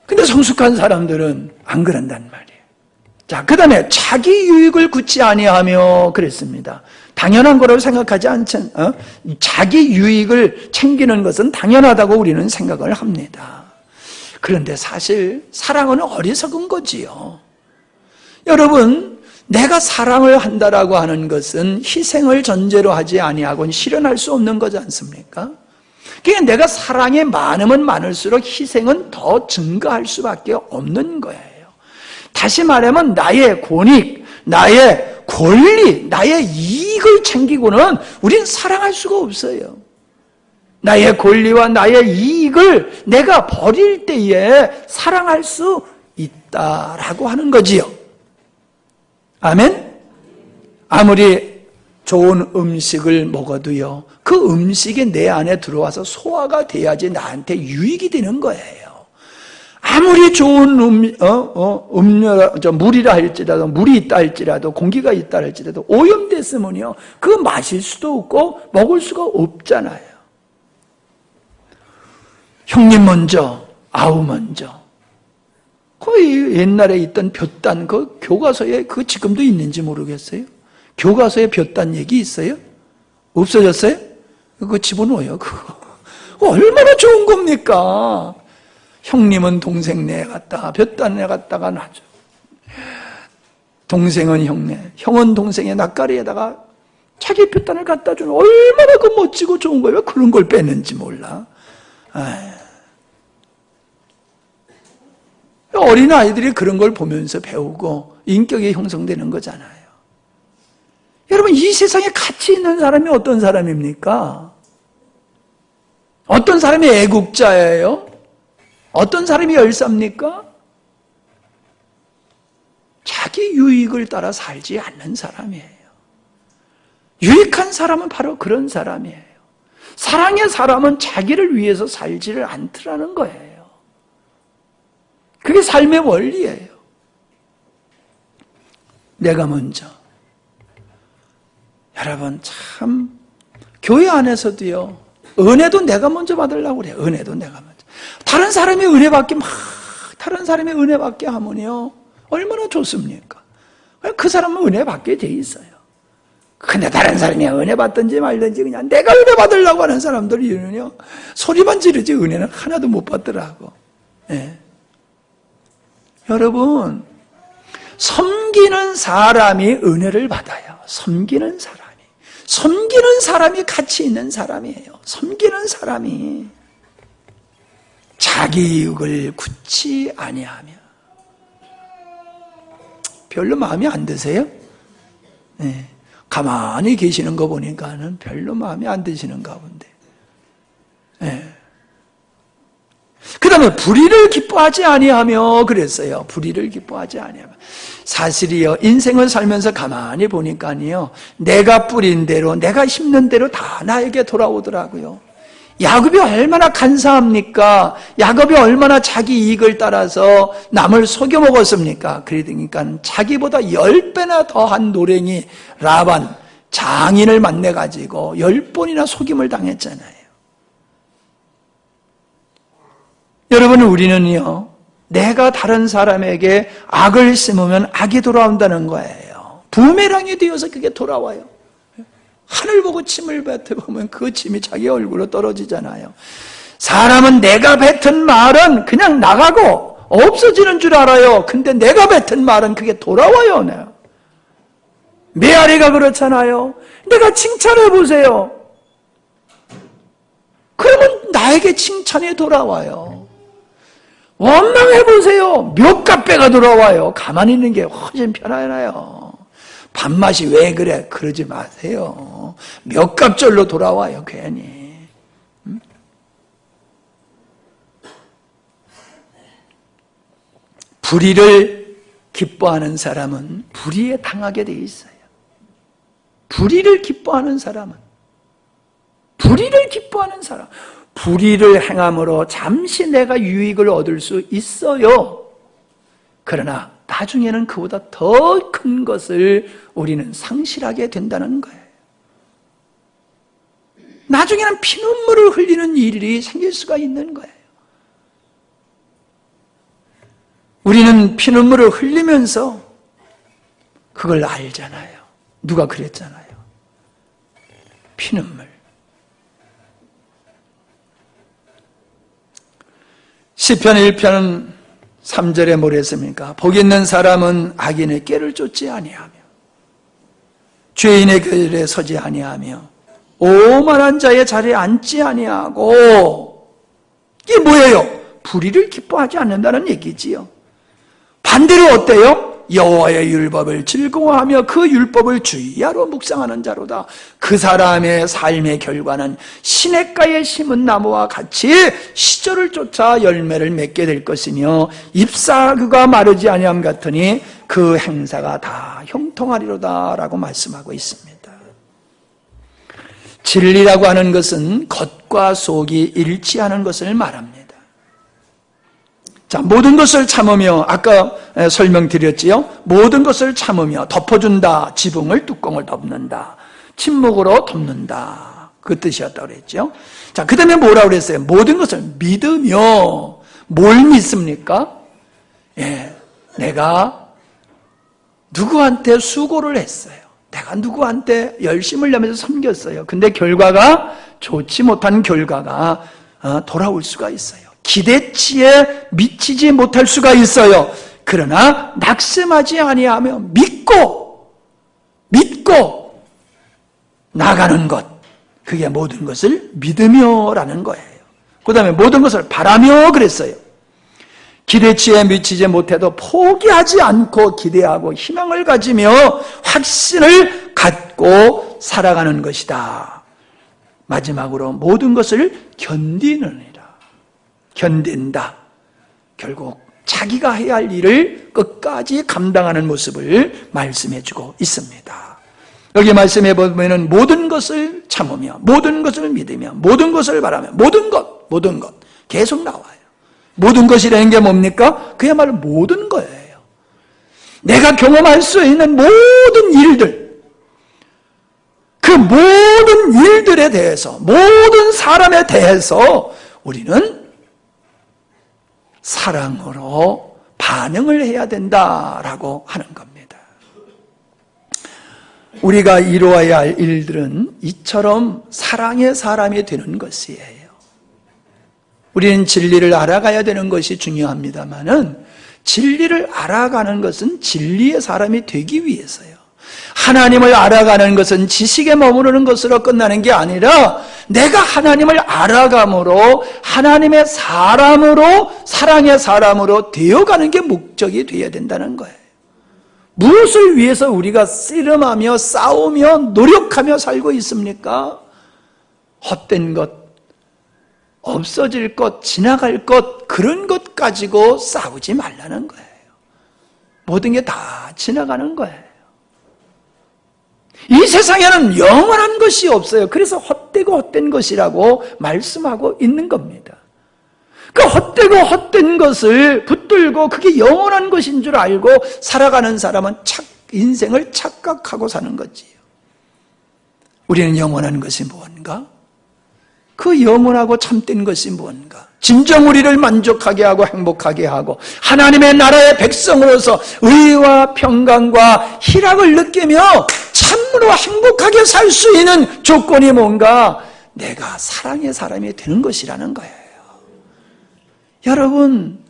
근데 성숙한 사람들은 안 그런단 말이에요. 자, 그 다음에 자기 유익을 굳지 아니하며 그랬습니다. 당연한 거라고 생각하지 않죠. 자기 유익을 챙기는 것은 당연하다고 우리는 생각을 합니다. 그런데 사실 사랑은 어리석은 거지요. 여러분, 내가 사랑을 한다라고 하는 것은 희생을 전제로 하지 아니하고는 실현할 수 없는 거지 않습니까? 그러니까 내가 사랑이 많으면 많을수록 희생은 더 증가할 수밖에 없는 거예요. 다시 말하면 나의 권익, 나의 권리, 나의 이익을 챙기고는 우린 사랑할 수가 없어요. 나의 권리와 나의 이익을 내가 버릴 때에 사랑할 수 있다라고 하는 거지요. 아멘? 아무리 좋은 음식을 먹어도요, 그 음식이 내 안에 들어와서 소화가 돼야지 나한테 유익이 되는 거예요. 아무리 좋은 물이라 할지라도, 물이 있다 할지라도, 공기가 있다 할지라도 오염됐으면요, 그거 마실 수도 없고 먹을 수가 없잖아요. 형님 먼저, 아우 먼저. 거의 옛날에 있던 볕단, 그 교과서에 그 지금도 있는지 모르겠어요. 교과서에 볕단 얘기 있어요? 없어졌어요? 그거 집어넣어요, 그거. 얼마나 좋은 겁니까? 형님은 동생 내 갖다가, 볕단 내 갖다가 놔줘. 동생은 형네, 형은 동생의 낯가리에다가 자기 볕단을 갖다 주는, 얼마나 그 멋지고 좋은 거예요. 왜 그런 걸 뺐는지 몰라. 어린아이들이 그런 걸 보면서 배우고 인격이 형성되는 거잖아요. 여러분, 이 세상에 가치 있는 사람이 어떤 사람입니까? 어떤 사람이 애국자예요? 어떤 사람이 열사입니까? 자기 유익을 따라 살지 않는 사람이에요. 유익한 사람은 바로 그런 사람이에요. 사랑의 사람은 자기를 위해서 살지를 않더라는 거예요. 그게 삶의 원리예요. 내가 먼저. 여러분, 참 교회 안에서도요, 은혜도 내가 먼저 받으려고 그래요. 은혜도 내가 먼저. 다른 사람이 은혜 받게 하면요, 얼마나 좋습니까? 그 사람은 은혜 받게 돼 있어요. 근데 다른 사람이 은혜 받든지 말든지 그냥 내가 은혜 받으려고 하는 사람들이는요, 소리만 지르지 은혜는 하나도 못 받더라고. 예. 여러분, 섬기는 사람이 은혜를 받아요. 섬기는 사람이 가치 있는 사람이에요. 섬기는 사람이 자기 이익을 굳지 아니하며. 별로 마음에 안 드세요? 네. 가만히 계시는 거 보니까는 별로 마음에 안 드시는 가운데. 네. 그 다음에 불의를 기뻐하지 아니하며 그랬어요. 불의를 기뻐하지 아니하며. 사실이요, 인생을 살면서 가만히 보니까요, 내가 뿌린 대로, 내가 심는 대로 다 나에게 돌아오더라고요. 야곱이 얼마나 간사합니까? 야곱이 얼마나 자기 이익을 따라서 남을 속여 먹었습니까? 그러니까 자기보다 10배나 더한 노랭이 라반 장인을 만나가지고 10번이나 속임을 당했잖아요. 여러분, 우리는요, 내가 다른 사람에게 악을 심으면 악이 돌아온다는 거예요. 부메랑이 되어서 그게 돌아와요. 하늘 보고 침을 뱉어보면 그 침이 자기 얼굴로 떨어지잖아요. 사람은 내가 뱉은 말은 그냥 나가고 없어지는 줄 알아요. 근데 내가 뱉은 말은 그게 돌아와요. 내가. 메아리가 그렇잖아요. 내가 칭찬해보세요. 그러면 나에게 칭찬이 돌아와요. 원망해보세요. 몇 값배가 돌아와요. 가만히 있는 게 훨씬 편하나요. 밥맛이 왜 그래? 그러지 마세요. 몇 값절로 돌아와요, 괜히. 불의를 기뻐하는 사람은 불의에 당하게 돼 있어요. 불의를 기뻐하는 사람은, 불의를 기뻐하는 사람, 불의를 행함으로 잠시 내가 유익을 얻을 수 있어요. 그러나 나중에는 그보다 더 큰 것을 우리는 상실하게 된다는 거예요. 나중에는 피눈물을 흘리는 일이 생길 수가 있는 거예요. 우리는 피눈물을 흘리면서 그걸 알잖아요. 누가 그랬잖아요. 피눈물. 시편 1편 3절에 뭐라 했습니까? 복 있는 사람은 악인의 꾀를 쫓지 아니하며 죄인의 길에 서지 아니하며 오만한 자의 자리에 앉지 아니하고, 이게 뭐예요? 불의를 기뻐하지 않는다는 얘기지요. 반대로 어때요? 여호와의 율법을 즐거워하며 그 율법을 주의하러 묵상하는 자로다. 그 사람의 삶의 결과는 시냇가에 심은 나무와 같이 시절을 쫓아 열매를 맺게 될 것이며 잎사귀가 마르지 아니함 같으니 그 행사가 다 형통하리로다 라고 말씀하고 있습니다. 진리라고 하는 것은 겉과 속이 일치하는 것을 말합니다. 자, 모든 것을 참으며, 아까 설명드렸지요? 모든 것을 참으며 덮어준다. 지붕을, 뚜껑을 덮는다. 침묵으로 덮는다. 그 뜻이었다고 그랬죠. 자, 그 다음에 뭐라고 그랬어요? 모든 것을 믿으며, 뭘 믿습니까? 예, 내가 누구한테 수고를 했어요. 내가 누구한테 열심을 내면서 섬겼어요. 근데 결과가 좋지 못한 결과가 돌아올 수가 있어요. 기대치에 미치지 못할 수가 있어요. 그러나 낙심하지 아니하며 믿고 나가는 것, 그게 모든 것을 믿으며라는 거예요. 그 다음에 모든 것을 바라며 그랬어요. 기대치에 미치지 못해도 포기하지 않고 기대하고 희망을 가지며 확신을 갖고 살아가는 것이다. 마지막으로 모든 것을 견디느니라. 견딘다. 결국 자기가 해야 할 일을 끝까지 감당하는 모습을 말씀해주고 있습니다. 여기 말씀해 보면 모든 것을 참으며 모든 것을 믿으며 모든 것을 바라며 모든 것 계속 나와요. 모든 것이라는 게 뭡니까? 그야말로 모든 거예요. 내가 경험할 수 있는 모든 일들, 그 모든 일들에 대해서, 모든 사람에 대해서 우리는 사랑으로 반응을 해야 된다라고 하는 겁니다. 우리가 이루어야 할 일들은 이처럼 사랑의 사람이 되는 것이에요. 우리는 진리를 알아가야 되는 것이 중요합니다만은 진리를 알아가는 것은 진리의 사람이 되기 위해서요. 하나님을 알아가는 것은 지식에 머무르는 것으로 끝나는 게 아니라 내가 하나님을 알아감으로 하나님의 사람으로, 사랑의 사람으로 되어가는 게 목적이 되어야 된다는 거예요. 무엇을 위해서 우리가 씨름하며 싸우며 노력하며 살고 있습니까? 헛된 것, 없어질 것, 지나갈 것, 그런 것 가지고 싸우지 말라는 거예요. 모든 게 다 지나가는 거예요. 이 세상에는 영원한 것이 없어요. 그래서 헛되고 헛된 것이라고 말씀하고 있는 겁니다. 그 헛되고 헛된 것을 붙들고 그게 영원한 것인 줄 알고 살아가는 사람은 인생을 착각하고 사는 거지요. 우리는 영원한 것이 무언가? 그 영원하고 참된 것이 무언가? 진정 우리를 만족하게 하고 행복하게 하고 하나님의 나라의 백성으로서 의와 평강과 희락을 느끼며 참으로 행복하게 살 수 있는 조건이 뭔가? 내가 사랑의 사람이 되는 것이라는 거예요. 여러분,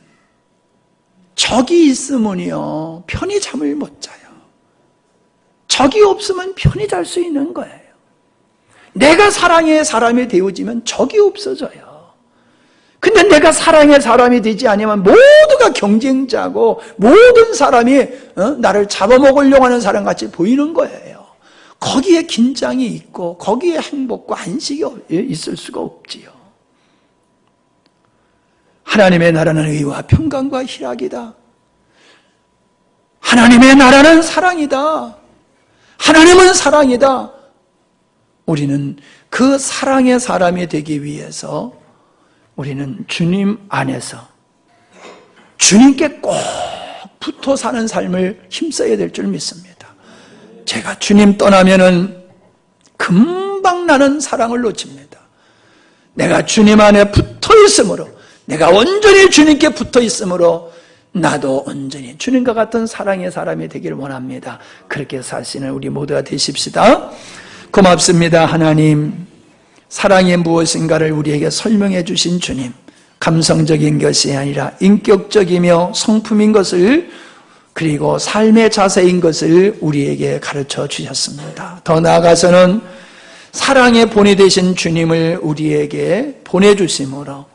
적이 있으면요 편히 잠을 못 자요. 적이 없으면 편히 잘 수 있는 거예요. 내가 사랑의 사람이 되어지면 적이 없어져요. 근데 내가 사랑의 사람이 되지 않으면 모두가 경쟁자고 모든 사람이 나를 잡아먹으려고 하는 사람같이 보이는 거예요. 거기에 긴장이 있고 거기에 행복과 안식이 있을 수가 없지요. 하나님의 나라는 의와 평강과 희락이다. 하나님의 나라는 사랑이다. 하나님은 사랑이다. 우리는 그 사랑의 사람이 되기 위해서 우리는 주님 안에서 주님께 꼭 붙어 사는 삶을 힘써야 될 줄 믿습니다. 제가 주님 떠나면은 금방 나는 사랑을 놓칩니다. 내가 주님 안에 붙어 있으므로, 내가 온전히 주님께 붙어 있으므로 나도 온전히 주님과 같은 사랑의 사람이 되기를 원합니다. 그렇게 사시는 우리 모두가 되십시다. 고맙습니다. 하나님, 사랑이 무엇인가를 우리에게 설명해 주신 주님, 감성적인 것이 아니라 인격적이며 성품인 것을, 그리고 삶의 자세인 것을 우리에게 가르쳐 주셨습니다. 더 나아가서는 사랑의 본이 되신 주님을 우리에게 보내주심으로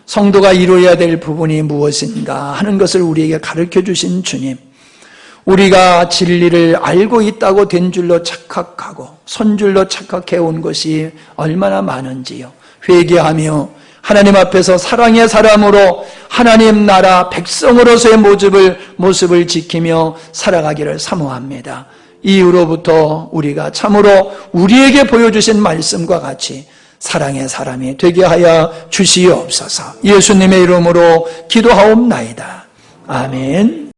성도가 이루어야 될 부분이 무엇인가 하는 것을 우리에게 가르쳐 주신 주님, 우리가 진리를 알고 있다고 된 줄로 착각하고 선줄로 착각해 온 것이 얼마나 많은지요. 회개하며 하나님 앞에서 사랑의 사람으로 하나님 나라 백성으로서의 모습을 지키며 살아가기를 사모합니다. 이후로부터 우리가 참으로 우리에게 보여주신 말씀과 같이 사랑의 사람이 되게 하여 주시옵소서. 예수님의 이름으로 기도하옵나이다. 아멘.